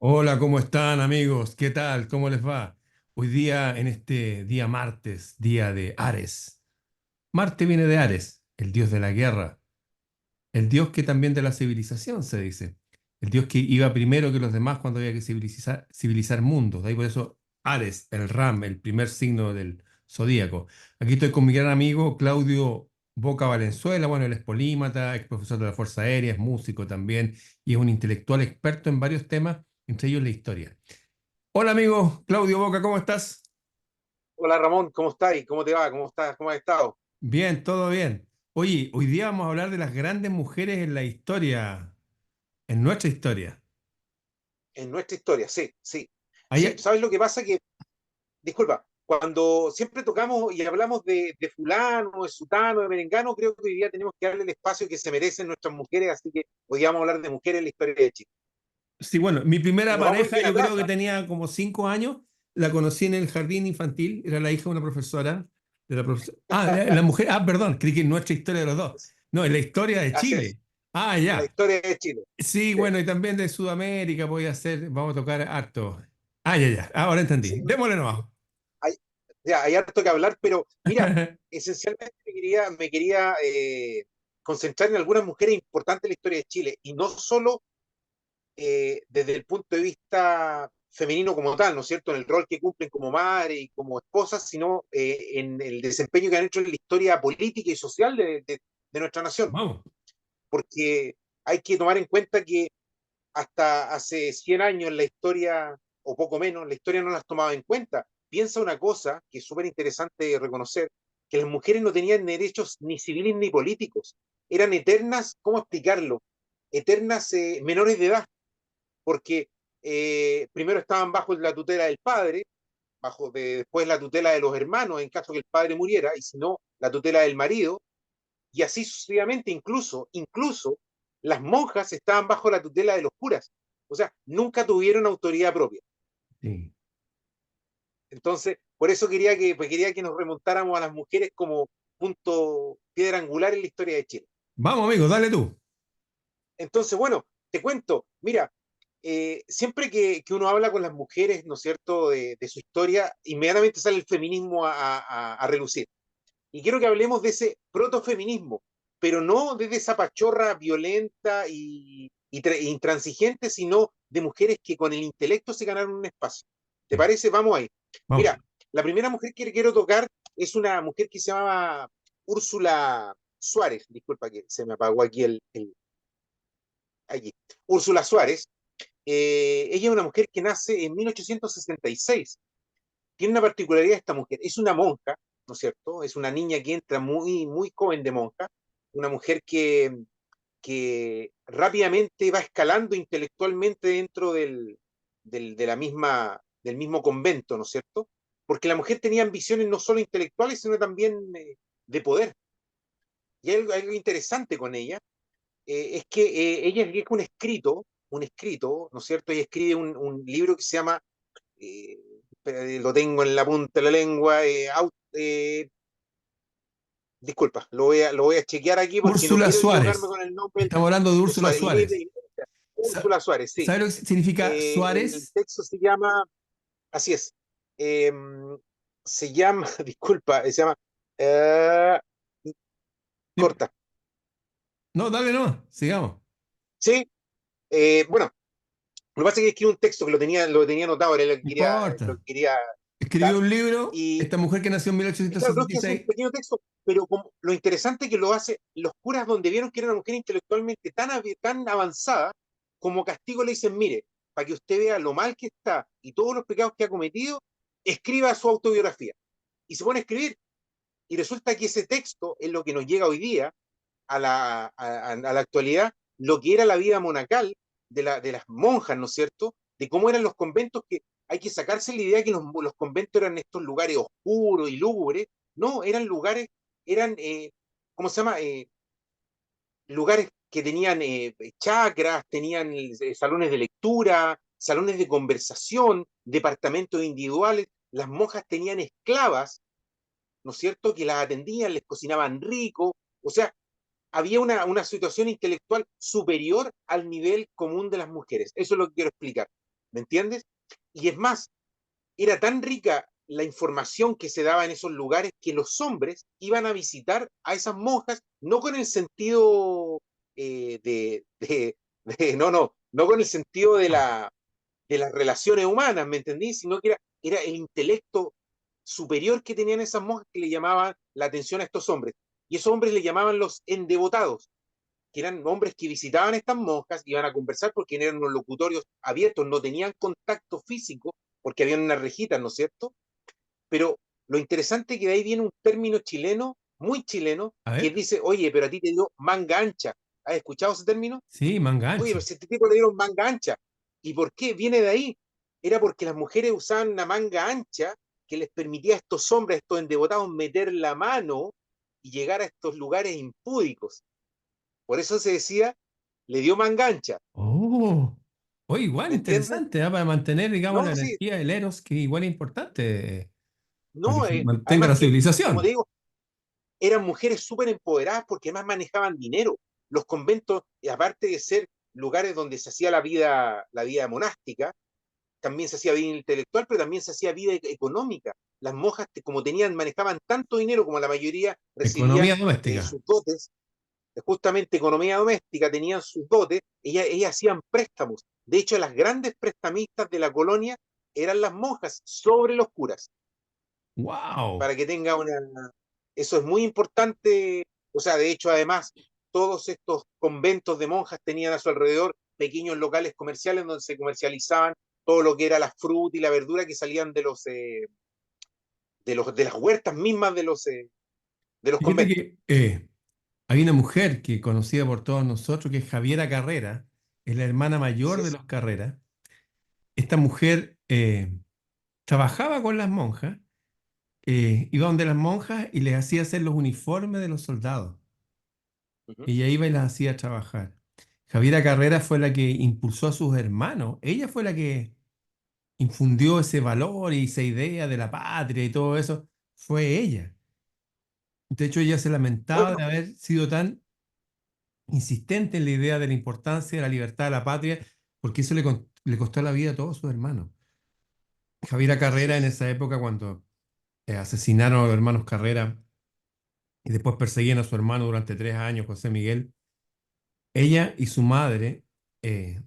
Hola, ¿cómo están amigos? ¿Qué tal? ¿Cómo les va? Hoy día, en este día martes, día de Ares. Marte viene de Ares, el dios de la guerra, el dios que también de la civilización se dice, el dios que iba primero que los demás cuando había que civilizar mundos. De ahí por eso Ares, el Ram, el primer signo del zodíaco. Aquí estoy con mi gran amigo Claudio Boca Valenzuela. Bueno, él es polímata, ex profesor de la Fuerza Aérea, es músico también y es un intelectual experto en varios temas, entre ellos la historia. Hola amigo Claudio Boca, ¿cómo estás? Hola Ramón, ¿cómo estás? ¿Cómo te va? ¿Cómo estás? ¿Cómo has estado? Bien, todo bien. Oye, hoy día vamos a hablar de las grandes mujeres en la historia, en nuestra historia. En nuestra historia, sí, sí. Sí, Hay- ¿sabes lo que pasa? Disculpa, cuando siempre tocamos y hablamos de fulano, de sutano, de merengano, creo que hoy día tenemos que darle el espacio que se merecen nuestras mujeres, así que podríamos hablar de mujeres en la historia de Chile. sí, bueno, mi Y primera nos vamos muy pareja bien yo atrás, creo que ¿ah? tenía como 5 años, la conocí en el jardín infantil, era la hija de una profesora, de la profesora. Ah, la mujer, perdón, creí que en nuestra historia de los dos. No, en la historia de Así es, Chile. Ah, en la ya. historia de Chile. Sí, Sí, bueno, y también de Sudamérica voy a hacer, vamos a tocar harto. Ah, ya, ya, ahora entendí. sí, Démosle nomás. hay, ya, hay harto que hablar, pero mira, esencialmente me quería concentrar en algunas mujeres importantes de la historia de Chile, y no solo desde el punto de vista femenino como tal, ¿no es cierto?, en el rol que cumplen como madre y como esposas, sino en el desempeño que han hecho en la historia política y social de nuestra nación. Vamos. Porque hay que tomar en cuenta que hasta hace 100 años la historia, o poco menos, la historia no las tomaba en cuenta. Piensa una cosa que es súper interesante reconocer, que las mujeres no tenían derechos ni civiles ni políticos. Eran eternas, ¿cómo explicarlo? Eternas menores de edad, porque primero estaban bajo la tutela del padre, después la tutela de los hermanos en caso que el padre muriera, y si no, la tutela del marido, y así sucesivamente, incluso las monjas estaban bajo la tutela de los curas, o sea, nunca tuvieron autoridad propia. Sí. Entonces, por eso quería que nos remontáramos a las mujeres como punto piedra angular en la historia de Chile. Vamos, amigo, dale tú. Entonces, bueno, te cuento, mira, siempre que uno habla con las mujeres, ¿no es cierto?, de su historia, inmediatamente sale el feminismo a relucir. Y quiero que hablemos de ese protofeminismo, pero no desde esa pachorra violenta e intransigente, sino de mujeres que con el intelecto se ganaron un espacio. ¿Te Sí. parece? Vamos ahí. Vamos. Mira, la primera mujer que quiero tocar es una mujer que se llamaba Úrsula Suárez. Disculpa que se me apagó aquí allí. Úrsula Suárez. Ella es una mujer que nace en 1866. Tiene una particularidad esta mujer, es una monja, ¿no es cierto? Es una niña que entra muy, muy joven de monja, una mujer que rápidamente va escalando intelectualmente dentro del mismo convento, ¿no es cierto? Porque la mujer tenía ambiciones no solo intelectuales, sino también de poder. Y hay algo interesante con ella, es que ella escribe un escrito, ¿no es cierto? Ella escribe un libro que se llama, eh, lo tengo en la punta de la lengua, disculpa, lo voy a chequear aquí porque no Úrsula quiero equivocarme Suárez. con el nombre Estamos hablando de de Úrsula Suárez. Suárez. Úrsula Suárez, sí. ¿Sabe lo que significa El Suárez? texto se llama, así es, eh, se llama, disculpa, se llama, eh, corta, No, dale no, sigamos. ¿sí? Bueno, lo que pasa es que escribí un texto que lo tenía anotado, era No lo importa. que quería Escribió dar, un libro, y, esta mujer que nació en y claro, no es que hace un 1866. pequeño texto, pero como, lo interesante que lo hace, los curas donde vieron que era una mujer intelectualmente tan avanzada, como castigo le dicen, mire, para que usted vea lo mal que está y todos los pecados que ha cometido, escriba su autobiografía. Y se pone a escribir, y resulta que ese texto es lo que nos llega hoy día a la actualidad, lo que era la vida monacal de las monjas, ¿no es cierto? De cómo eran los conventos, que hay que sacarse la idea que los conventos eran estos lugares oscuros y lúgubres. No, eran lugares, eran, ¿cómo se llama? Lugares que tenían chacras, tenían salones de lectura, salones de conversación, departamentos individuales. Las monjas tenían esclavas, ¿no es cierto?, que las atendían, les cocinaban rico. O sea, había una situación intelectual superior al nivel común de las mujeres. Eso es lo que quiero explicar. ¿me entiendes? Y es más, era tan rica la información que se daba en esos lugares que los hombres iban a visitar a esas monjas, no con el sentido no con el sentido de las relaciones humanas, ¿me entendí? Sino que era el intelecto superior que tenían esas monjas que le llamaban la atención a estos hombres. Y esos hombres le llamaban los endevotados, que eran hombres que visitaban a estas monjas, iban a conversar porque eran unos locutorios abiertos, no tenían contacto físico porque habían unas rejitas, ¿no es cierto? Pero lo interesante es que de ahí viene un término chileno, muy chileno, A que ver, dice, oye, pero a ti te dio manga ancha. ¿Has escuchado ese término? sí, manga Oye, pero ancha. si a este tipo le dieron manga ancha. ¿Y por qué? Viene de ahí. Era porque las mujeres usaban una manga ancha que les permitía a estos hombres, a estos endebotados, meter la mano y llegar a estos lugares impúdicos. Por eso se decía, le dio manga ancha. Oh, oh, igual ¿Me entiendes? interesante, ¿ah? Para mantener, digamos, la No, sí, energía del Eros, que igual es importante para que no. se mantenga Además la que, como te civilización. digo, eran mujeres súper empoderadas porque además manejaban dinero. Los conventos, aparte de ser lugares donde se hacía la vida monástica, también se hacía vida intelectual, pero también se hacía vida económica. Las monjas, como tenían, manejaban tanto dinero como la mayoría Economía recibían doméstica. sus dotes, justamente economía doméstica, tenían sus dotes, ellas hacían préstamos. De hecho, las grandes prestamistas de la colonia eran las monjas sobre los curas, ¡Wow! para que tenga una... Eso es muy importante. O sea, de hecho, además, todos estos conventos de monjas tenían a su alrededor pequeños locales comerciales donde se comercializaban todo lo que era la fruta y la verdura que salían de las huertas mismas de los Fíjate conventos. que hay una mujer que conocida por todos nosotros, que es Javiera Carrera, es la hermana Así mayor de es. los Carrera. Esta mujer trabajaba con las monjas, iba donde las monjas y les hacía hacer los uniformes de los soldados. Ujú. Ella iba y las hacía trabajar. Javiera Carrera fue la que impulsó a sus hermanos. Ella fue la que infundió ese valor y esa idea de la patria y todo eso. Fue ella. De hecho, ella se lamentaba de Bueno, haber sido tan insistente en la idea de la importancia de la libertad de la patria, porque eso le costó la vida a todos sus hermanos. Javiera así Carrera en es. esa época, cuando asesinaron a los hermanos Carrera y después perseguían a su hermano durante 3 años, José Miguel, ella y su madre eh,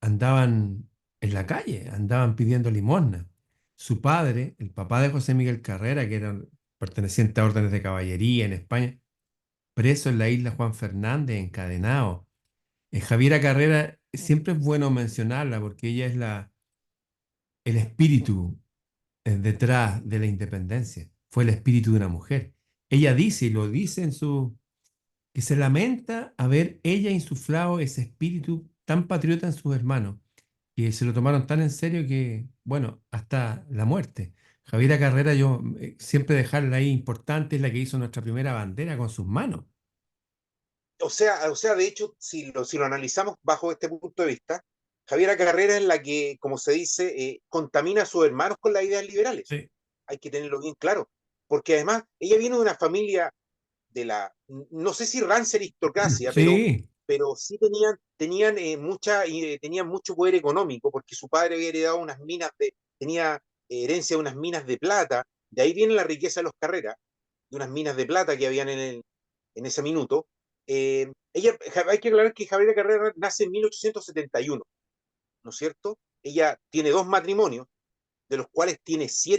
andaban en la calle, andaban pidiendo limosna. Su padre, el papá de José Miguel Carrera, que era perteneciente a órdenes de caballería en España, preso en la isla Juan Fernández, encadenado. Javiera Carrera, siempre es bueno mencionarla porque ella es el espíritu detrás de la independencia. Fue el espíritu de una mujer. Ella dice, y lo dice que se lamenta haber ella insuflado ese espíritu tan patriota en sus hermanos, que se lo tomaron tan en serio que, bueno, hasta la muerte. Javiera Carrera, yo siempre dejarla ahí importante, es la que hizo nuestra primera bandera con sus manos. De hecho, si lo analizamos bajo este punto de vista, Javiera Carrera es la que, como se dice, contamina a sus hermanos con las ideas liberales. Sí. Hay que tenerlo bien claro. Porque además, ella viene de una familia no sé si rancia aristocracia, Sí, pero sí tenían mucho poder económico, porque su padre había heredado tenía herencia de unas minas de plata. De ahí viene la riqueza de los Carreras, de unas minas de plata que habían en ese minuto. Hay que aclarar que Javiera Carrera nace en 1871, ¿no es cierto? Ella tiene dos matrimonios, de los cuales tiene sí,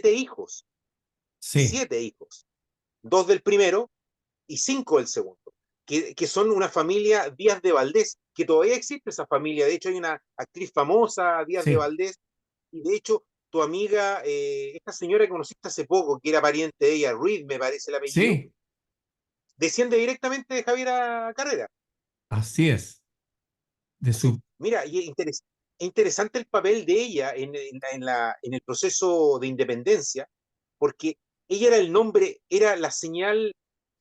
siete hijos, dos del primero y cinco del segundo, que son una familia Díaz de Valdés, que todavía existe esa familia. De hecho, hay una actriz famosa, Díaz de sí, Valdés, y de hecho, tu amiga, esta señora que conociste hace poco, que era pariente de ella, Reed, me parece el apellido, sí, desciende directamente de Javiera Carrera. así es. De Sí, su, mira, y es interesante el papel de ella en el proceso de independencia, porque ella era el nombre, era la señal,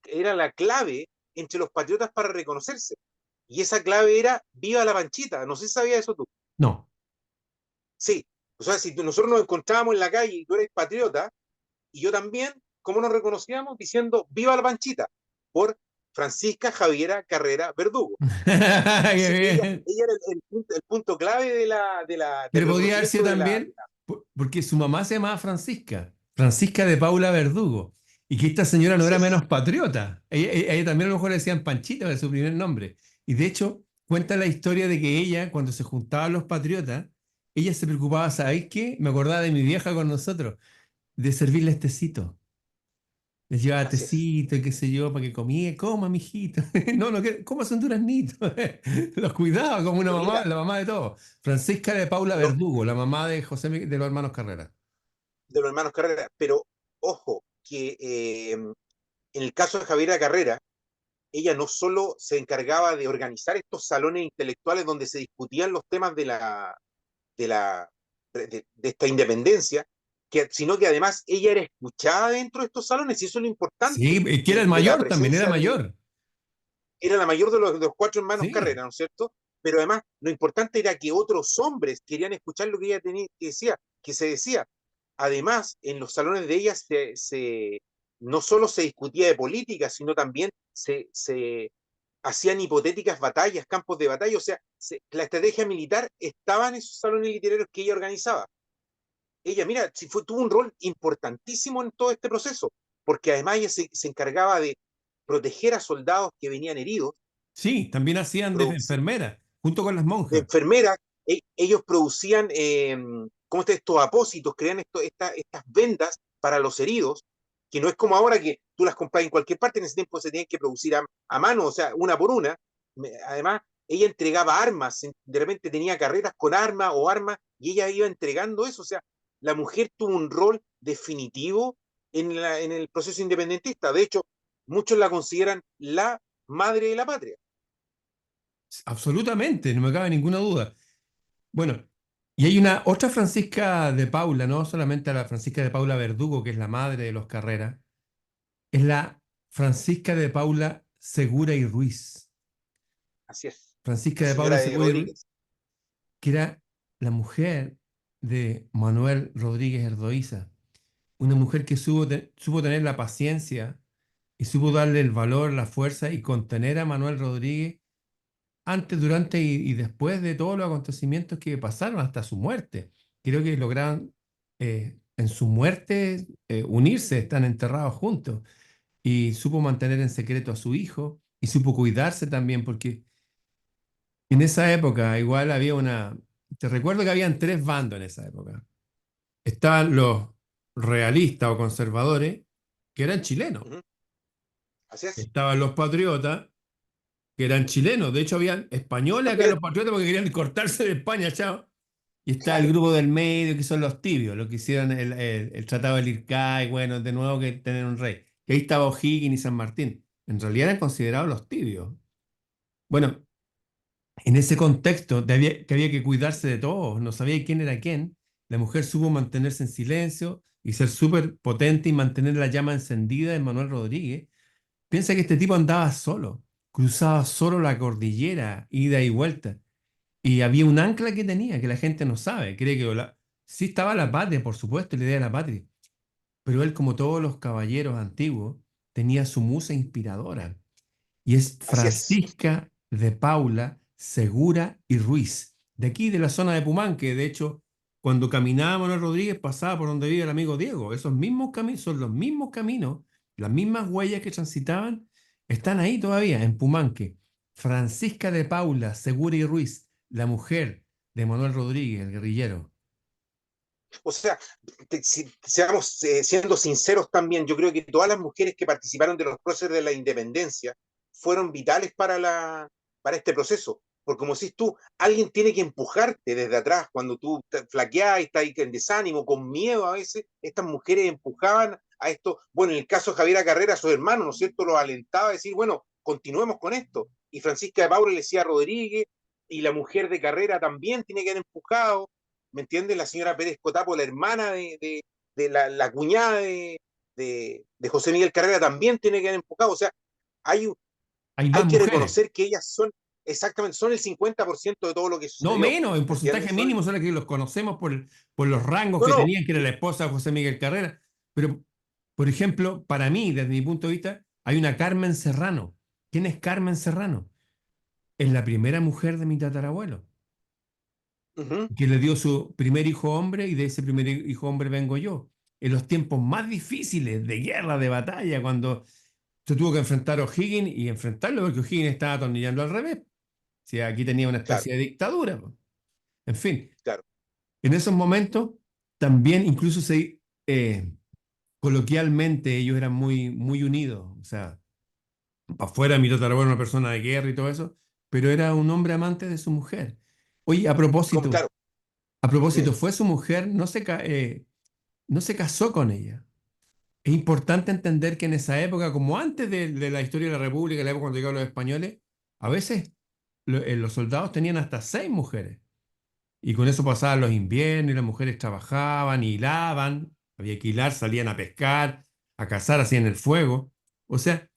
era la clave entre los patriotas para reconocerse. Y esa clave era Viva la Panchita. No sé si sabías eso tú. no, Sí. O sea, si nosotros nos encontrábamos en la calle y tú eres patriota, y yo también, ¿cómo nos reconocíamos? Diciendo Viva la Panchita. Por Francisca Javiera Carrera Verdugo. Qué Entonces, bien. ella era el punto clave del Pero podría haber sido reconocimiento de la... también, porque su mamá se llamaba Francisca, Francisca de Paula Verdugo, y que esta señora no Así era es, menos patriota. Ella también a lo mejor le decían Panchita de su primer nombre. Y de hecho, cuenta la historia de que ella, cuando se juntaban los patriotas, ella se preocupaba, ¿sabéis qué? Me acordaba de mi vieja con nosotros, de servirles tecito. Les llevaba así es. tecito y qué sé yo, para que comía, coma, mijito. No, no, coma son duraznitos. Los cuidaba como una Pero mamá, mira, la mamá de todos. Francisca de Paula lo, Verdugo, la mamá de de los hermanos Carrera. de los hermanos Carrera, pero ojo, que en el caso de Javiera Carrera, ella no solo se encargaba de organizar estos salones intelectuales donde se discutían los temas de, la, de esta independencia, sino que además ella era escuchada dentro de estos salones, y eso es lo Sí, importante es que era el de la mayor también, era presencia mayor. era la mayor de los cuatro hermanos Sí, Carrera, ¿no es cierto? Pero además, lo importante era que otros hombres querían escuchar lo que ella tenía, que se decía. Además, en los salones de ella no solo se discutía de política, sino también se hacían hipotéticas batallas, campos de batalla, o sea, la estrategia militar estaba en esos salones literarios que ella organizaba. Ella, mira, tuvo un rol importantísimo en todo este proceso, porque además ella se encargaba de proteger a soldados que venían heridos, sí, también hacían de enfermera, junto con las de monjas. enfermeras. Ellos producían, ¿cómo está? Estos apósitos, crean estas vendas para los heridos, que no es como ahora que tú las compras en cualquier parte. En ese tiempo se tenían que producir a mano, o sea, una por una. Además, ella entregaba armas, de repente tenía carreras con armas o armas, y ella iba entregando eso. O sea, la mujer tuvo un rol definitivo en el proceso independentista. De hecho, muchos la consideran la madre de la patria. Absolutamente, no me cabe ninguna duda. Bueno, y hay una otra Francisca de Paula, no solamente la Francisca de Paula Verdugo, que es la madre de los Carrera, es la Francisca de Paula Segura y Ruiz. Así es, Francisca la de señora Paula de Segura y Ruiz, Rodríguez. que era la mujer de Manuel Rodríguez Erdoíza, una mujer que supo tener la paciencia y supo darle el valor, la fuerza y contener a Manuel Rodríguez antes, durante y después de todos los acontecimientos que pasaron hasta su muerte. Creo que lograron en su muerte unirse, están enterrados juntos y supo mantener en secreto a su hijo y supo cuidarse también porque en esa época igual había te recuerdo que habían tres bandos en esa época. Estaban los realistas o conservadores, que eran chilenos. Ujú. Así es. Estaban los patriotas, que eran chilenos. De hecho, habían españoles acá, También, los patriotas, porque querían cortarse de España, chao. Y está el claro, grupo del medio, que son los tibios, los que hicieron el Tratado del Ircay, bueno, de nuevo que tener un rey. Y ahí estaba O'Higgins y San Martín. En realidad eran considerados los tibios. Bueno, en ese contexto que había que cuidarse de todos, no sabía quién era quién, la mujer supo mantenerse en silencio y ser súper potente y mantener la llama encendida de Manuel Rodríguez. Piensa que este tipo andaba solo, cruzaba solo la cordillera, ida y vuelta. Y había un ancla que tenía, que la gente no sabe. Cree que sí estaba la patria, por supuesto, la idea de la patria. Pero él, como todos los caballeros antiguos, tenía su musa inspiradora. Y es así es. Francisca de Paula Segura y Ruiz, de aquí, de la zona de Pumán, que de hecho, cuando caminaba Manuel Rodríguez, pasaba por donde vive el amigo Diego. Esos mismos caminos, son los mismos caminos, las mismas huellas que transitaban, están ahí todavía, en Pumanque. Francisca de Paula Segura y Ruiz, la mujer de Manuel Rodríguez, el guerrillero. O sea, si seamos siendo sinceros también, yo creo que todas las mujeres que participaron de los procesos de la independencia fueron vitales para este proceso. Porque como decís tú, alguien tiene que empujarte desde atrás cuando tú flaqueás, estás ahí en desánimo, con miedo a veces. Estas mujeres empujaban a esto. Bueno, en el caso de Javiera Carrera, su hermano, ¿no es cierto?, lo alentaba a decir, bueno, continuemos con esto. Y Francisca de Paula le decía a Rodríguez, y la mujer de Carrera también tiene que haber empujado. ¿Me entiendes? La señora Pérez Cotapo, la hermana de la cuñada de José Miguel Carrera, también tiene que haber empujado. O sea, hay, Hay hay más que mujeres. reconocer que ellas son, exactamente, son el 50% de todo lo que No sucedió. menos, en ¿Me porcentaje entiendes? mínimo, solo que los conocemos por los rangos No, que no, tenían, que era la esposa de José Miguel Carrera. Pero, por ejemplo, para mí, desde mi punto de vista, hay una Carmen Serrano. ¿Quién es Carmen Serrano? Es la primera mujer de mi tatarabuelo, Ujú, que le dio su primer hijo hombre y de ese primer hijo hombre vengo yo. En los tiempos más difíciles de guerra, de batalla, cuando se tuvo que enfrentar a O'Higgins y enfrentarlo porque O'Higgins estaba atornillando al revés. Si aquí tenía una claro, especie de dictadura, po. En fin, claro. en esos momentos también incluso coloquialmente ellos eran muy, muy unidos. O sea, para afuera mi tatarabuelo era una persona de guerra y todo eso, pero era un hombre amante de su mujer. Oye, Como, claro, a dime, propósito, fue su mujer, no se casó con ella. Es importante entender que en esa época, como antes de la historia de la República, la época cuando llegaron los españoles, a veces los soldados tenían hasta 6 mujeres. Y con eso pasaban los inviernos y las mujeres trabajaban, hilaban, había que hilar, salían a pescar, a cazar, hacían el fuego. O sea,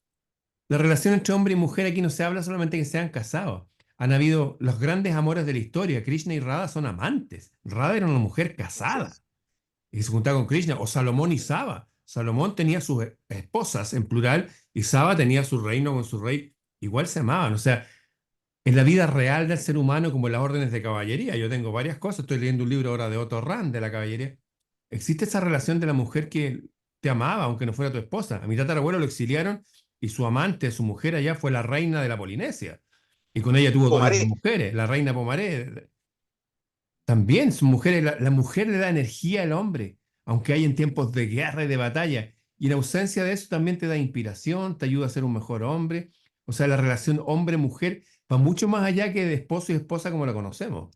la relación entre hombre y mujer aquí no se habla solamente que sean casados. Han habido los grandes amores de la historia. Krishna y Radha son amantes. Radha era una mujer así casada es, y se juntaba con Krishna. O Salomón y Saba. Salomón tenía sus esposas en plural y Saba tenía su reino con su rey. Igual se amaban. O sea, en la vida real del ser humano, como en las órdenes de caballería, yo tengo varias cosas. Estoy leyendo un libro ahora de Otto Rand de la caballería. Existe esa relación de la mujer que te amaba, aunque no fuera tu esposa. A mi tatarabuelo lo exiliaron y su amante, su mujer allá, fue la reina de la Polinesia. Y con ella tuvo todas las Pomaré, mujeres, la reina Pomaré. También su mujer, la mujer le da energía al hombre, aunque hay en tiempos de guerra y de batalla. Y en ausencia de eso también te da inspiración, te ayuda a ser un mejor hombre. O sea, la relación hombre-mujer va mucho más allá que de esposo y esposa como la conocemos.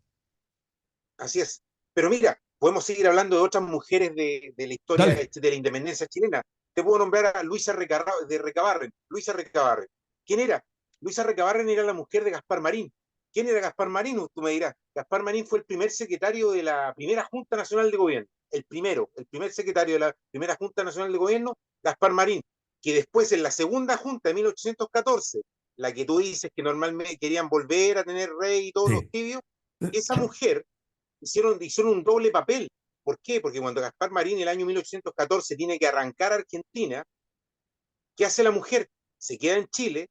así es. Pero mira, podemos seguir hablando de otras mujeres de la historia Dale. de la independencia chilena. Te puedo nombrar a de Recabarren. Luisa Recabarren. ¿Quién era? Luisa Recabarren era la mujer de Gaspar Marín. ¿Quién era Gaspar Marín? Tú me dirás. Gaspar Marín fue el primer secretario de la primera Junta Nacional de Gobierno. El primer secretario de la primera Junta Nacional de Gobierno, Gaspar Marín, que después en la segunda Junta de 1814, la que tú dices que normalmente querían volver a tener rey y todos los Sí. tibios, esa mujer hicieron un doble papel. ¿Por qué? Porque cuando Gaspar Marín en el año 1814 tiene que arrancar a Argentina, ¿qué hace la mujer? Se queda en Chile,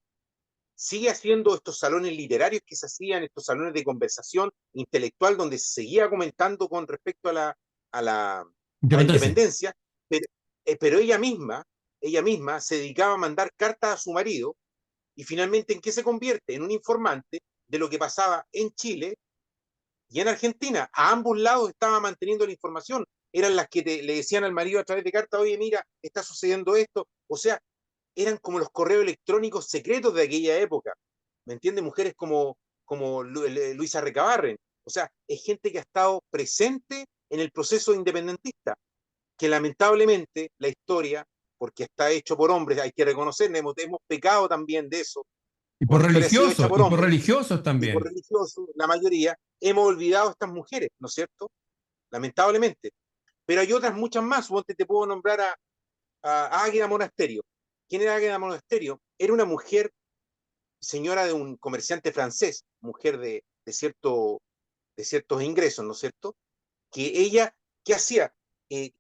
sigue haciendo estos salones literarios que se hacían, estos salones de conversación intelectual donde se seguía comentando con respecto a la, a la Independencia. independencia, pero, pero ella misma se dedicaba a mandar cartas a su marido y finalmente ¿en qué se convierte? En un informante de lo que pasaba en Chile y en Argentina. A ambos lados estaba manteniendo la información. Eran las que le decían al marido a través de carta, oye, mira, está sucediendo esto. O sea, eran como los correos electrónicos secretos de aquella época. ¿Me entiendes? Mujeres como Luisa Recabarren. O sea, es gente que ha estado presente en el proceso independentista, que lamentablemente la historia, porque está hecho por hombres, hay que reconocer, hemos pecado también de eso, como la historia ha sido hecha por Y por hombres, religiosos y por también. religiosos, la mayoría, hemos olvidado a estas mujeres, ¿no es cierto? Lamentablemente. Pero hay otras muchas más. Te puedo nombrar a Águeda Monasterio. ¿Quién era Águeda Monasterio? Era una mujer, señora de un comerciante francés, mujer de ciertos ingresos, ¿no es cierto? Que ella, ¿qué hacía? Eh,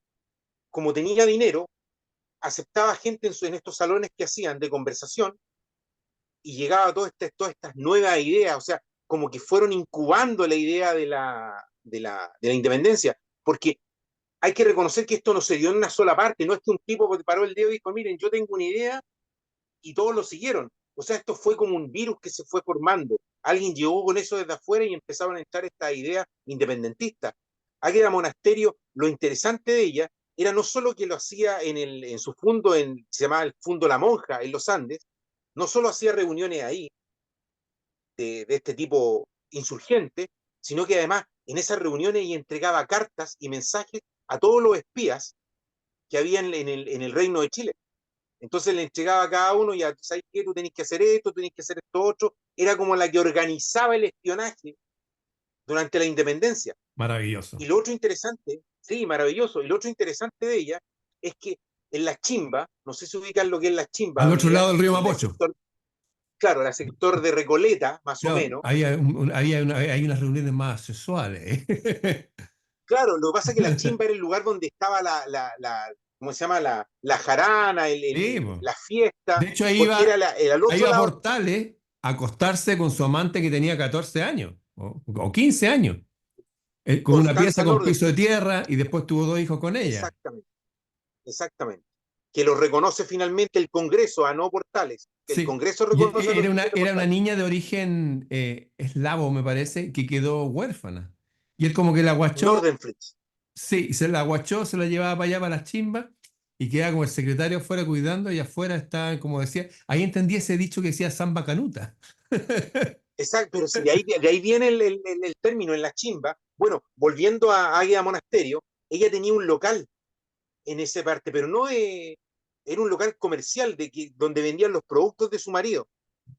Como tenía dinero, aceptaba gente en estos salones que hacían de conversación y llegaba a todas estas nuevas ideas, o sea, como que fueron incubando la idea de la independencia, porque hay que reconocer que esto no se dio en una sola parte, no es que un tipo paró el dedo y dijo, miren, yo tengo una idea y todos lo siguieron. O sea, esto fue como un virus que se fue formando. Alguien llegó con eso desde afuera y empezaron a entrar estas ideas independentistas. Águeda Monasterio, lo interesante de ella era no solo que lo hacía en su fundo, se llamaba el Fundo La Monja, en los Andes, no solo hacía reuniones ahí de este tipo insurgente, sino que además en esas reuniones ella entregaba cartas y mensajes a todos los espías que había en el Reino de Chile. Entonces le entregaba a cada uno, ya, ¿sabes qué? Tú tenés que hacer esto, tenés que hacer esto otro. Era como la que organizaba el espionaje durante la independencia. Y Maravilloso. lo otro interesante, sí, maravilloso, y lo otro interesante de ella es que en la chimba, no sé si ubican lo que es la chimba, Al otro amiga, lado del río en el Mapocho. sector, claro, el sector de Recoleta, más o Claro, menos. ahí hay unas reuniones más sexuales. Claro, lo que pasa es que la chimba era el lugar donde estaba ¿cómo se llama? La jarana, Sí, po. la fiesta, De hecho, porque era al ahí otro iba a lado. Portales a acostarse con su amante que tenía 14 años o 15 años, con una pieza Constanza con Norden, piso de tierra y después tuvo dos hijos con ella. exactamente, exactamente. Que lo reconoce finalmente el Congreso, a no Portales. El Sí, Congreso y reconoce a los hijos de era una Portales. niña de origen eslavo, me parece, que quedó huérfana. Y él como que la guachó, Nordenflix. sí, se la guachó, se la llevaba para allá, para las chimbas, y quedaba como el secretario afuera cuidando, y afuera estaban, como decía, ahí entendí ese dicho que decía Samba Canuta. Exacto, pero si de ahí viene el término en la chimba. Bueno, volviendo a Águeda Monasterio, ella tenía un local en esa parte, pero no era un local comercial donde vendían los productos de su marido.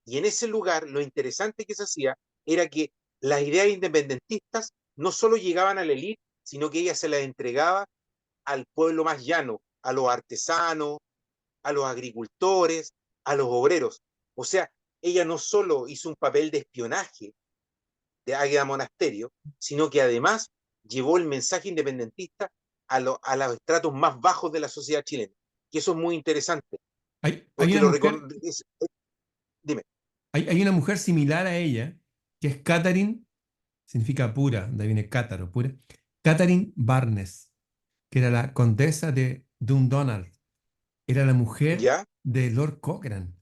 Y en ese lugar, lo interesante que se hacía era que las ideas independentistas no solo llegaban a la élite, sino que ella se las entregaba al pueblo más llano, a los artesanos, a los agricultores, a los obreros. O sea, ella no solo hizo un papel de espionaje de Águeda Monasterio, sino que además llevó el mensaje independentista a los estratos más bajos de la sociedad chilena. Y eso es muy interesante, Hay porque una mujer, dime, hay una mujer similar a ella, que es Catherine, significa pura, de ahí viene cátaro, pura, Catherine Barnes, que era la condesa de Dundonald, era la mujer ¿ya? de Lord Cochrane.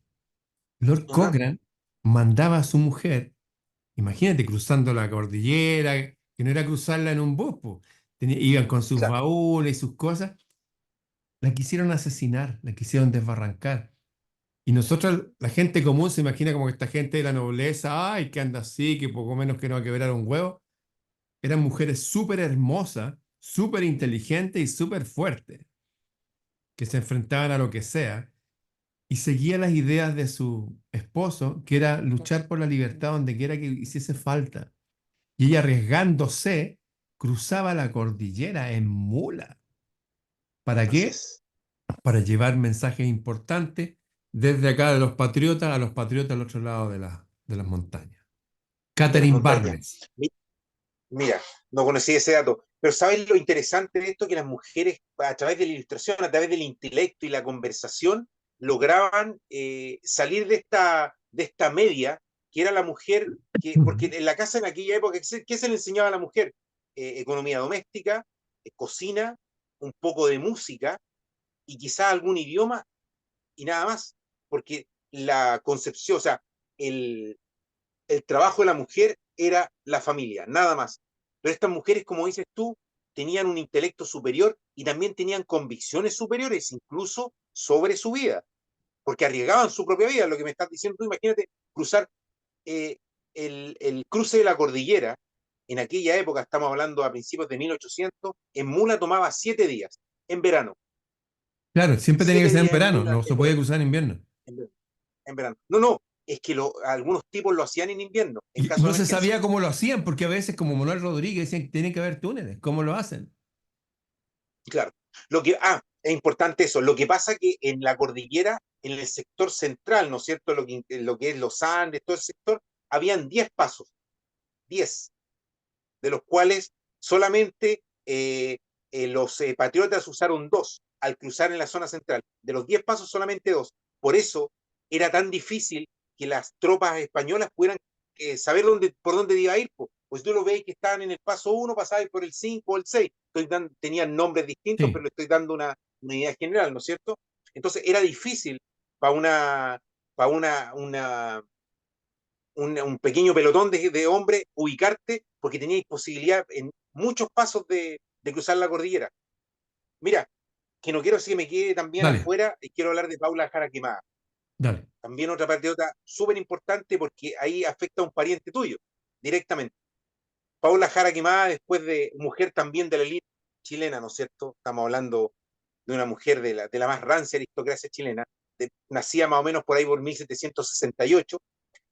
Lord Ajá, Cochrane mandaba a su mujer, imagínate, cruzando la cordillera, que no era cruzarla en un bus, po. Iban con sus claro, baúles y sus cosas, la quisieron asesinar, la quisieron desbarrancar. Y nosotros, la gente común se imagina como que esta gente de la nobleza, ay, que anda así, que poco menos que no va a quebrar un huevo. Eran mujeres súper hermosas, súper inteligentes y súper fuertes, que se enfrentaban a lo que sea y seguía las ideas de su esposo, que era luchar por la libertad donde quiera que hiciese falta. Y ella arriesgándose, cruzaba la cordillera en mula. ¿Para así qué? es, Para llevar mensajes importantes desde acá de los patriotas a los patriotas al otro lado de las montañas. de las Catherine montañas. Barnes. Mira, no conocí ese dato, pero ¿sabes lo interesante de esto? Que las mujeres, a través de la ilustración, a través del intelecto y la conversación, lograban salir de esta media, que era la mujer, porque en la casa en aquella época, ¿qué se le enseñaba a la mujer? Economía doméstica, cocina, un poco de música y quizá algún idioma y nada más, porque la concepción, o sea, el, el trabajo de la mujer era la familia, nada más. Pero estas mujeres, como dices tú, tenían un intelecto superior y también tenían convicciones superiores, incluso sobre su vida, porque arriesgaban su propia vida. Lo que me estás diciendo tú, imagínate cruzar eh, el cruce de la cordillera. En aquella época, estamos hablando a principios de 1800, en mula tomaba 7 días, en verano. Claro, siempre tenía que Siete ser en días en verano, mula, no se en podía verano. cruzar en invierno. En verano. En verano. No, no, es que algunos tipos lo hacían en invierno, en Y caso de no se emergencia. sabía cómo lo hacían, porque a veces, como Manuel Rodríguez, decían que tiene que haber túneles. ¿Cómo lo hacen? Claro. Es importante eso. Lo que pasa que en la cordillera, en el sector central, ¿no es cierto? Lo que es los Andes, todo el sector, habían 10 pasos, 10 de los cuales solamente los patriotas usaron dos al cruzar en la zona central. De los 10 pasos, solamente dos. Por eso era tan difícil que las tropas españolas pudieran saber por dónde iba a ir. Pues tú lo veis que estaban en el paso uno, pasabais por el 5 o el 6. Tenían nombres distintos, pero Sí, le estoy dando una idea general, ¿no es cierto? Entonces era difícil para para un pequeño pelotón de hombres ubicarte porque teníais posibilidad en muchos pasos de cruzar la cordillera. Mira, que no quiero que me quede también dale, afuera y quiero hablar de Paula Jara Quemada. dale. También otra patriota súper importante porque ahí afecta a un pariente tuyo directamente. Paula Jara Quemada, después de mujer también de la élite chilena, ¿no es cierto? Estamos hablando de una mujer de la más rancia aristocracia chilena, nacida más o menos por ahí por 1768.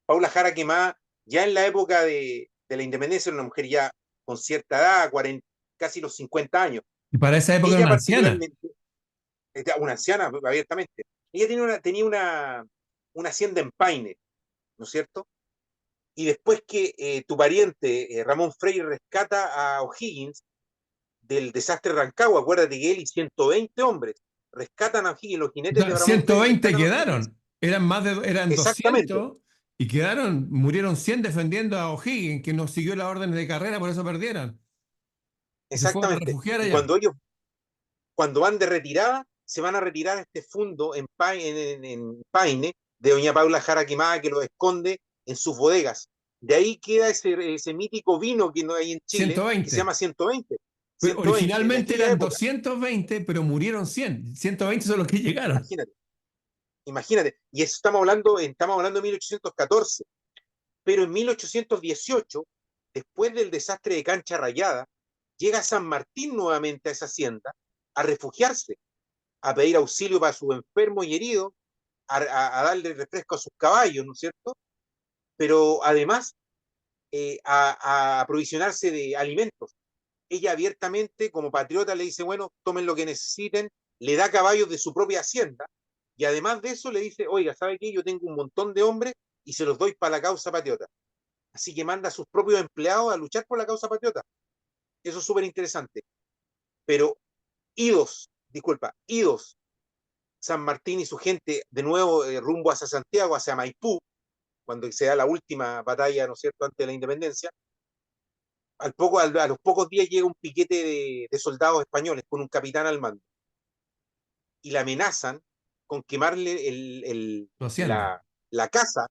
Paula Jara Quemada, ya en la época de la independencia, era una mujer ya con cierta edad, 40, casi los 50 años. Y para esa época era Ella una anciana. particularmente, una anciana abiertamente, ella tenía una hacienda en Paine, ¿no es cierto? Y después que tu pariente, Ramón Freire, rescata a O'Higgins del desastre de Rancagua, acuérdate que él y 120 hombres rescatan a O'Higgins, los O jinetes de sea, Bramante 120 rescatan a O'Higgins. quedaron. Eran Exactamente, 200 y quedaron, murieron 100 defendiendo a O'Higgins, que no siguió las órdenes de carrera, por eso perdieron. Y se fueron a exactamente. refugiar Y allá. cuando van de retirada, se van a retirar a este fundo en Paine de doña Paula Jara Quemada, que lo esconde en sus bodegas. De ahí queda ese mítico vino que no hay en Chile, que se 120. llama 120. Pero 120, de originalmente aquella eran época. 220, pero murieron 100. 120 son los que llegaron. Imagínate, imagínate. Y eso estamos hablando de 1814. Pero en 1818, después del desastre de Cancha Rayada, llega San Martín nuevamente a esa hacienda a refugiarse, a pedir auxilio para sus enfermos y heridos, a darle refresco a sus caballos, ¿no es cierto? Pero además a aprovisionarse de alimentos. Ella abiertamente, como patriota, le dice, bueno, tomen lo que necesiten, le da caballos de su propia hacienda, y además de eso le dice, oiga, ¿sabe qué? Yo tengo un montón de hombres y se los doy para la causa patriota. Así que manda a sus propios empleados a luchar por la causa patriota. Eso es súper interesante. Pero idos, San Martín y su gente de nuevo rumbo hacia Santiago, hacia Maipú, cuando se da la última batalla, ¿no es cierto?, antes de la independencia. A los pocos días llega un piquete de soldados españoles con un capitán al mando y la amenazan con quemarle Lo hacienda. la casa,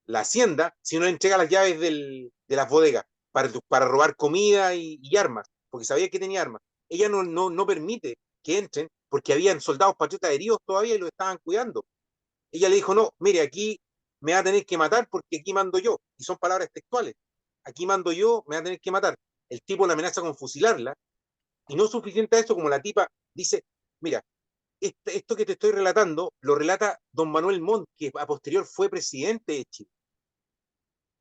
la hacienda, si no le entrega las llaves de las bodegas para robar comida y armas, porque sabía que tenía armas. Ella no permite que entren porque habían soldados patriotas heridos todavía y los estaban cuidando. Ella le dijo, no, mire, aquí me va a tener que matar porque aquí mando yo. Y son palabras textuales. Aquí mando yo, me va a tener que matar. El tipo la amenaza con fusilarla. Y no es suficiente a eso, como la tipa dice, mira, esto que te estoy relatando lo relata don Manuel Montt, que a posterior fue presidente de Chile.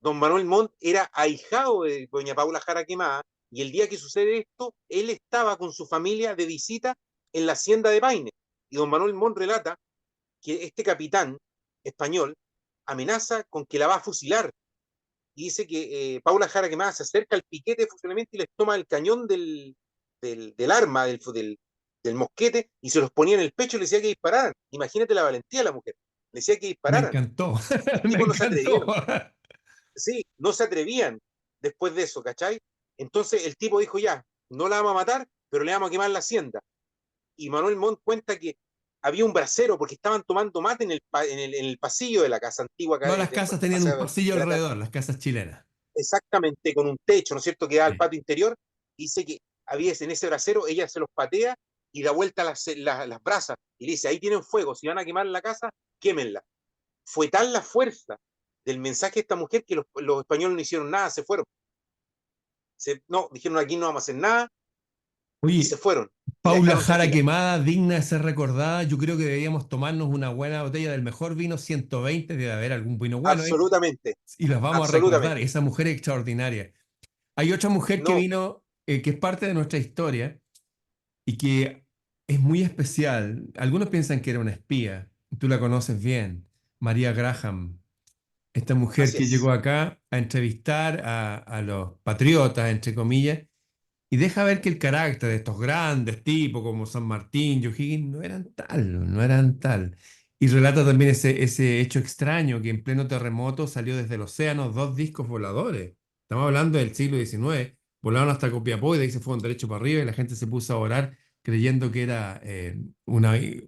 Don Manuel Montt era ahijado de doña Paula Jara Quemada, y el día que sucede esto, él estaba con su familia de visita en la hacienda de Paine. Y don Manuel Montt relata que este capitán español amenaza con que la va a fusilar. Y dice que Paula Jara Quemada se acerca al piquete de fusilamiento y les toma el cañón del arma, del mosquete, y se los ponía en el pecho y le decía que dispararan. Imagínate la valentía de la mujer. Le decía que Me dispararan. encantó. Los Me tipos no se encantó. atrevieron. Sí, no se atrevían después de eso, ¿cachai? Entonces el tipo dijo, ya, no la vamos a matar, pero le vamos a quemar la hacienda. Y Manuel Montt cuenta que había un brasero porque estaban tomando mate en el pasillo de la casa antigua, Todas las casas tenían un pasillo alrededor, las casas chilenas. exactamente con un techo, ¿no es cierto?, que da al Sí. patio interior. Dice que había en ese brasero, ella se los patea y da vuelta las brasas y le dice, ahí tienen fuego, si van a quemar la casa, quémenla. Fue tal la fuerza del mensaje de esta mujer que los españoles no hicieron nada, se fueron. No, dijeron aquí no vamos a hacer nada y se Oye, fueron y la Paula dejaron Jara tranquila. Quemada, digna de ser recordada. Yo creo que deberíamos tomarnos una buena botella del mejor vino 120, debe haber algún vino bueno ahí, Absolutamente, y los vamos a recordar. absolutamente. Esa mujer extraordinaria. Hay otra mujer que No, vino, que es parte de nuestra historia y que es muy especial. Algunos piensan que era una espía. Tú la conoces bien, María Graham. Esta mujer así que llegó es. acá a entrevistar a los patriotas, entre comillas, y deja ver que el carácter de estos grandes tipos como San Martín y O'Higgins no eran tal, no eran tal. Y relata también ese hecho extraño que en pleno terremoto salió desde el océano dos discos voladores. Estamos hablando del siglo XIX. Volaron hasta Copiapó y de ahí se fueron derecho para arriba y la gente se puso a orar creyendo que era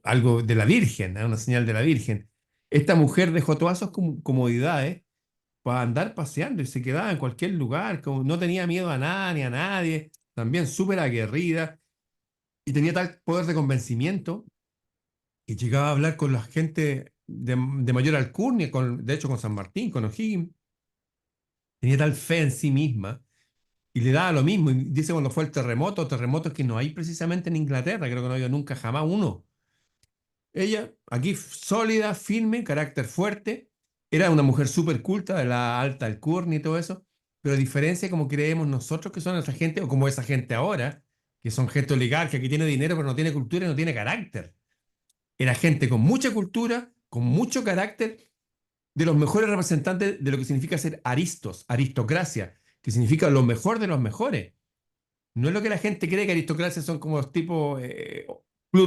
algo de la Virgen, una señal de la Virgen. Esta mujer dejó todas sus comodidades para andar paseando y se quedaba en cualquier lugar, como no tenía miedo a nada ni a nadie, también súper aguerrida y tenía tal poder de convencimiento que llegaba a hablar con la gente de mayor alcurnia, de hecho con San Martín, con O'Higgins, tenía tal fe en sí misma y le daba lo mismo. Y dice cuando fue el terremoto, terremotos que no hay precisamente en Inglaterra, creo que no había nunca jamás uno. Ella, aquí sólida, firme, carácter fuerte, era una mujer súper culta, de la alta alcurnia y todo eso, pero a diferencia como creemos nosotros que son esa gente, o como esa gente ahora, que son gente oligarca, que tiene dinero pero no tiene cultura y no tiene carácter. Era gente con mucha cultura, con mucho carácter, de los mejores representantes de lo que significa ser aristos, aristocracia, que significa lo mejor de los mejores. No es lo que la gente cree que aristocracia son como los tipos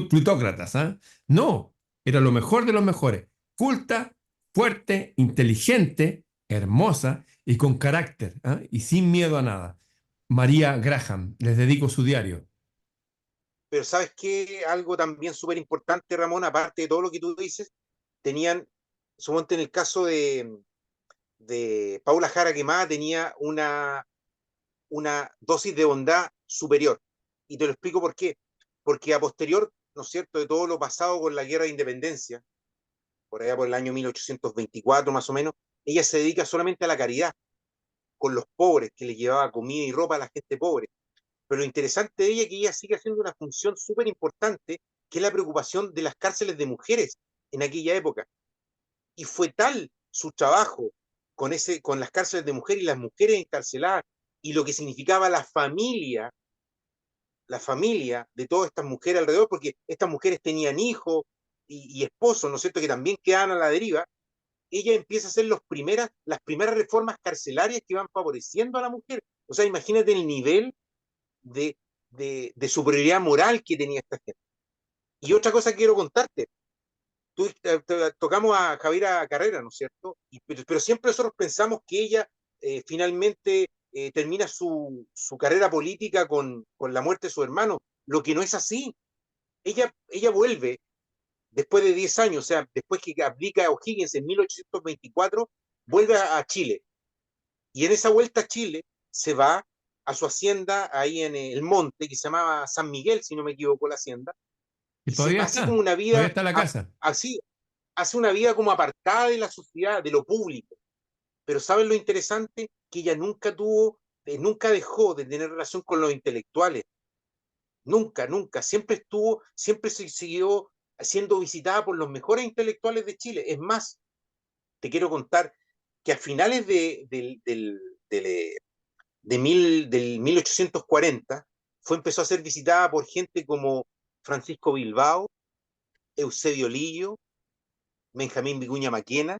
plutócratas, ¿ah? No, era lo mejor de los mejores. Culta, fuerte, inteligente, hermosa y con carácter, ¿ah? Y sin miedo a nada. María Graham, les dedico su diario. Pero ¿sabes qué? Algo también súper importante, Ramón, aparte de todo lo que tú dices, tenían, suponte en el caso de Paula Jara Quemada, tenía una dosis de bondad superior. Y te lo explico por qué. Porque a posterior, ¿no es cierto?, de todo lo pasado con la guerra de independencia, por allá por el año 1824 más o menos, ella se dedica solamente a la caridad con los pobres, que le llevaba comida y ropa a la gente pobre. Pero lo interesante de ella es que ella sigue haciendo una función súper importante, que es la preocupación de las cárceles de mujeres en aquella época. Y fue tal su trabajo con las cárceles de mujeres y las mujeres encarceladas y lo que significaba la familia de todas estas mujeres alrededor, porque estas mujeres tenían hijos y esposos, ¿no es cierto?, que también quedaban a la deriva. Ella empieza a hacer las primeras reformas carcelarias que van favoreciendo a la mujer. O sea, imagínate el nivel de, de superioridad moral que tenía esta gente. Y otra cosa que quiero contarte, tocamos a Javiera Carrera, ¿no es cierto? Pero siempre nosotros pensamos que ella finalmente termina su carrera política con la muerte de su hermano, lo que no es así. Ella vuelve después de 10 años, o sea, después que abdica a O'Higgins en 1824, vuelve a Chile. Y en esa vuelta a Chile se va a su hacienda ahí en el monte, que se llamaba San Miguel, si no me equivoco, la hacienda, Y y se, así como una todavía vida, está la casa. así, hace una vida como apartada de la sociedad, de lo público. Pero ¿sabes lo interesante? Que ella nunca dejó de tener relación con los intelectuales. Nunca, nunca. Siempre se siguió siendo visitada por los mejores intelectuales de Chile. Es más, te quiero contar que a finales del 1840 empezó a ser visitada por gente como Francisco Bilbao, Eusebio Lillo, Benjamín Vicuña Maquena,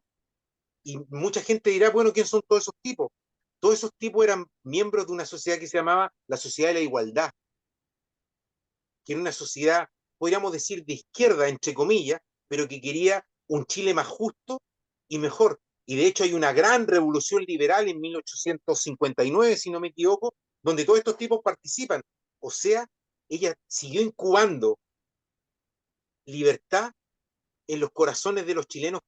y mucha gente dirá, bueno, ¿quién son todos esos tipos? Todos esos tipos eran miembros de una sociedad que se llamaba la Sociedad de la Igualdad, que era una sociedad, podríamos decir, de izquierda, entre comillas, pero que quería un Chile más justo y mejor. Y de hecho hay una gran revolución liberal en 1859, si no me equivoco, donde todos estos tipos participan. O sea, ella siguió incubando libertad en los corazones de los chilenos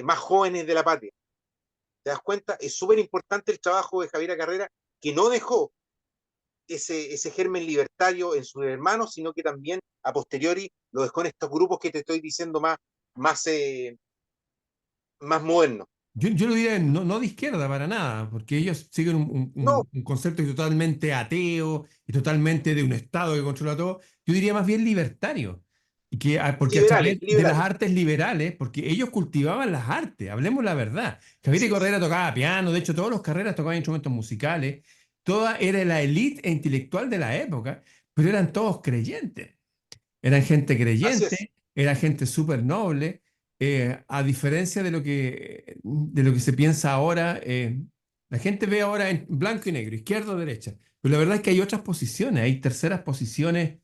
más jóvenes de la patria. ¿Te das cuenta? Es súper importante el trabajo de Javiera Carrera, que no dejó ese germen libertario en sus hermanos, sino que también a posteriori lo dejó en estos grupos que te estoy diciendo más, más modernos. Yo lo diría no, no de izquierda para nada, porque ellos siguen No, un concepto totalmente ateo y totalmente de un Estado que controla todo. Yo diría más bien libertario. Y que, porque a liberales, través de las liberales. artes liberales, porque ellos cultivaban las artes, hablemos la verdad. Javier Así es, Correa tocaba piano, de hecho, todos los carreras tocaban instrumentos musicales, toda era la élite intelectual de la época, pero eran todos creyentes. Eran gente así es, creyente, era gente súper noble, a diferencia de lo que se piensa ahora. La gente ve ahora en blanco y negro, izquierda o derecha, pero la verdad es que hay otras posiciones, hay terceras posiciones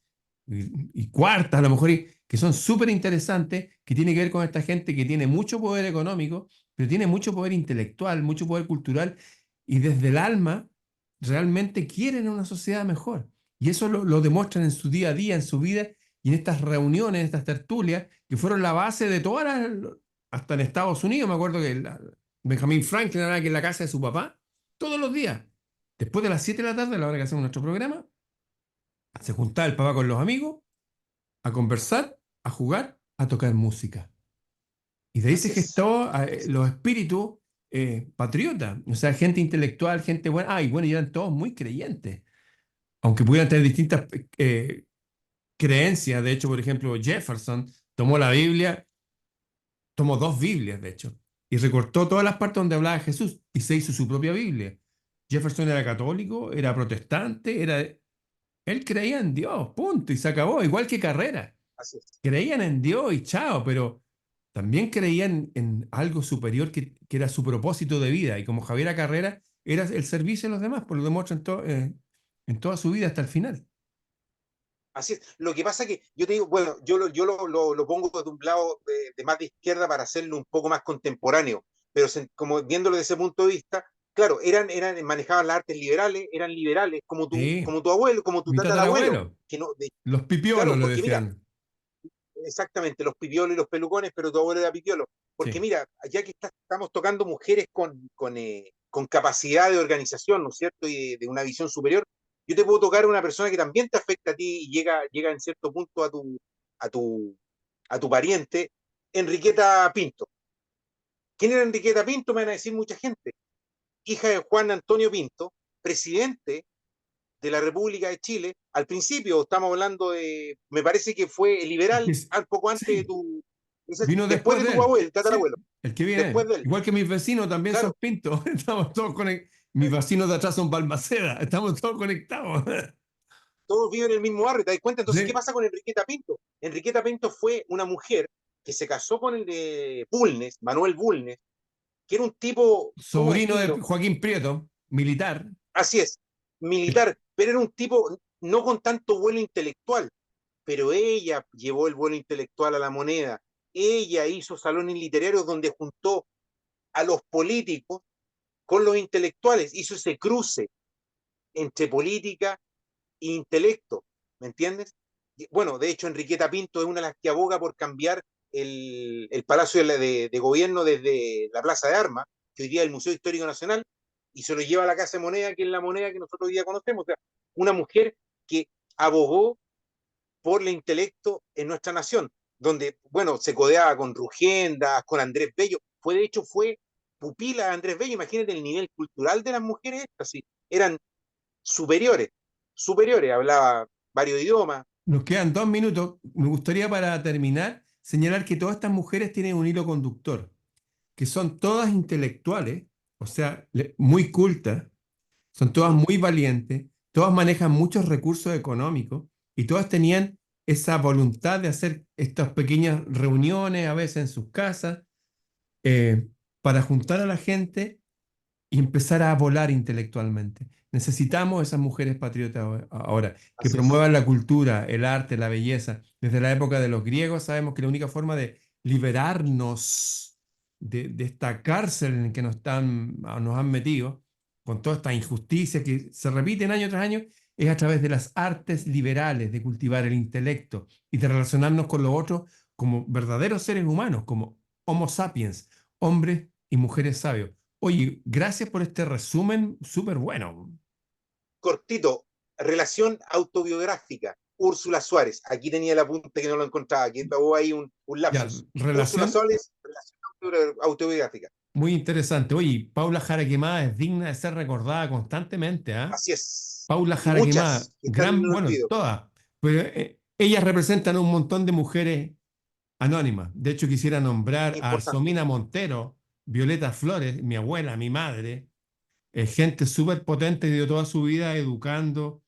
y cuartas a lo mejor, que son súper interesantes, que tiene que ver con esta gente que tiene mucho poder económico, pero tiene mucho poder intelectual, mucho poder cultural, y desde el alma realmente quieren una sociedad mejor. Y eso lo demuestran en su día a día, en su vida, y en estas reuniones, en estas tertulias, que fueron la base de todas hasta en Estados Unidos, me acuerdo que Benjamin Franklin era aquí en la casa de su papá, todos los días, después de las 7 de la tarde, a la hora que hacemos nuestro programa, se juntaba el papá con los amigos a conversar, a jugar, a tocar música. Y de ahí se así es, gestó así es, los espíritus patriotas, o sea, gente intelectual, gente buena, y bueno, y eran todos muy creyentes, aunque pudieran tener distintas creencias. De hecho, por ejemplo, Jefferson tomó la Biblia, tomó dos Biblias, de hecho, y recortó todas las partes donde hablaba Jesús y se hizo su propia Biblia. Jefferson era católico, era protestante, él creía en Dios, punto, y se acabó, igual que Carrera. así es. Creían en Dios y chao, pero también creían en algo superior que era su propósito de vida. Y como Javiera Carrera era el servicio a los demás, pues lo demuestra en toda su vida hasta el final. Así es. Lo que pasa que yo te digo, bueno, yo lo pongo de un lado de más de izquierda para hacerlo un poco más contemporáneo, pero como viéndolo desde ese punto de vista, claro, manejaban las artes liberales, eran liberales, Sí, como tu abuelo, como tu mi tatarabuelo, tatarabuelo, que no, los pipiolos claro, lo porque mira, decían. exactamente, los pipiolos y los pelucones, pero tu abuelo era pipiolo. Porque Sí. mira, ya que estamos tocando mujeres con capacidad de organización, ¿no es cierto? Y de una visión superior, yo te puedo tocar a una persona que también te afecta a ti y llega en cierto punto a tu, a tu pariente, Enriqueta Pinto. ¿Quién era Enriqueta Pinto? Me van a decir mucha gente. Hija de Juan Antonio Pinto, presidente de la República de Chile. Al principio estamos hablando me parece que fue liberal un poco antes de Sí, tu, vino después después de de tu él. abuelo, el Sí, tatarabuelo, el que después viene. de él. Igual que mis vecinos también son Claro, pintos. Estamos todos conectados. Mis vecinos de atrás son Balmaceda. Estamos todos conectados. todos viven en el mismo barrio, ¿te das cuenta? Entonces, ¿qué Sí. pasa con Enriqueta Pinto? Enriqueta Pinto fue una mujer que se casó con el de Bulnes, Manuel Bulnes, que era un tipo, ¿cómo Sobrino de decirlo? Joaquín Prieto, militar. Así es, El- militar, pero era un tipo no con tanto vuelo intelectual, pero ella llevó el vuelo intelectual a la moneda. Ella hizo salones literarios donde juntó a los políticos con los intelectuales, hizo ese cruce entre política e intelecto, ¿me entiendes? Bueno, de hecho, Enriqueta Pinto es una de las que aboga por cambiar el Palacio de Gobierno desde la Plaza de Armas, que hoy día es el Museo Histórico Nacional, y se lo lleva a la Casa de Moneda, que es la moneda que nosotros hoy día conocemos. O sea, una mujer que abogó por el intelecto en nuestra nación, donde, bueno, se codeaba con Rugendas, con Andrés Bello, de hecho, fue pupila de Andrés Bello. Imagínate el nivel cultural de las mujeres, así, eran superiores, superiores, hablaba varios idiomas. Nos quedan 2 minutos. Me gustaría para terminar señalar que todas estas mujeres tienen un hilo conductor, que son todas intelectuales, o sea, muy cultas, son todas ¿Mm? muy valientes, todas manejan muchos recursos económicos y todas tenían esa voluntad de hacer estas pequeñas reuniones, a veces en sus casas, eh, para juntar a la gente y empezar a volar intelectualmente. Necesitamos esas mujeres patriotas ahora, que Así es, promuevan la cultura, el arte, la belleza. Desde la época de los griegos sabemos que la única forma de liberarnos de esta cárcel en que nos han metido, con toda esta injusticia que se repiten año tras año, es a través de las artes liberales, de cultivar el intelecto y de relacionarnos con los otros como verdaderos seres humanos, como Homo sapiens, hombres y mujeres sabios. Oye, gracias por este resumen súper bueno. cortito, relación autobiográfica. Úrsula Suárez, aquí tenía el apunte que no lo encontraba, aquí hubo ahí un Ya, lapsus. Úrsula relación Suárez, relación autobiográfica. muy interesante. Oye, Paula Jara Quemada es digna de ser recordada constantemente, ¿ah? Así es. Paula Y Jara Quemada, muchas que están en gran, el bueno, olvido. todas, pero ellas representan a un montón de mujeres anónimas. De hecho, quisiera nombrar a Importante. Arsomina Montero, Violeta Flores, mi abuela, mi madre, gente súper potente que dio toda su vida educando.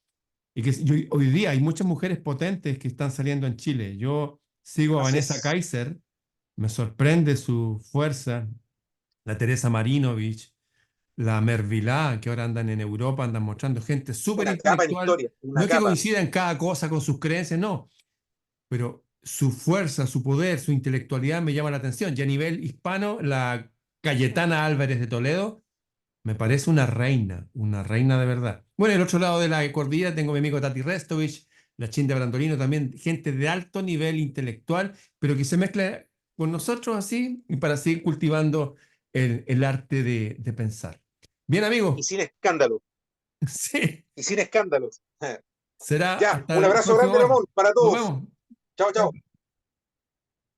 Y que hoy día hay muchas mujeres potentes que están saliendo en Chile. Yo sigo a Así Vanessa es. Kaiser, me sorprende su fuerza, la Teresa Marinovich, la Mervilá, que ahora andan en Europa, andan mostrando gente súper Una capa en intelectual. historia, No una es que capa. coincida en cada cosa con sus creencias, no, pero su fuerza, su poder, su intelectualidad me llama la atención. Y a nivel hispano, la Cayetana Álvarez de Toledo me parece una reina de verdad. Bueno, el otro lado de la cordillera tengo a mi amigo Tati Restovich, la Chinda Brandolino, también gente de alto nivel intelectual, pero que se mezcla con nosotros así y para seguir cultivando el arte de pensar. Bien, Y amigo, sin escándalo. sí, Y sin escándalos. será Ya, hasta un el abrazo próximo grande, mes. Ramón, para Nos todos. vemos. Chao, chao.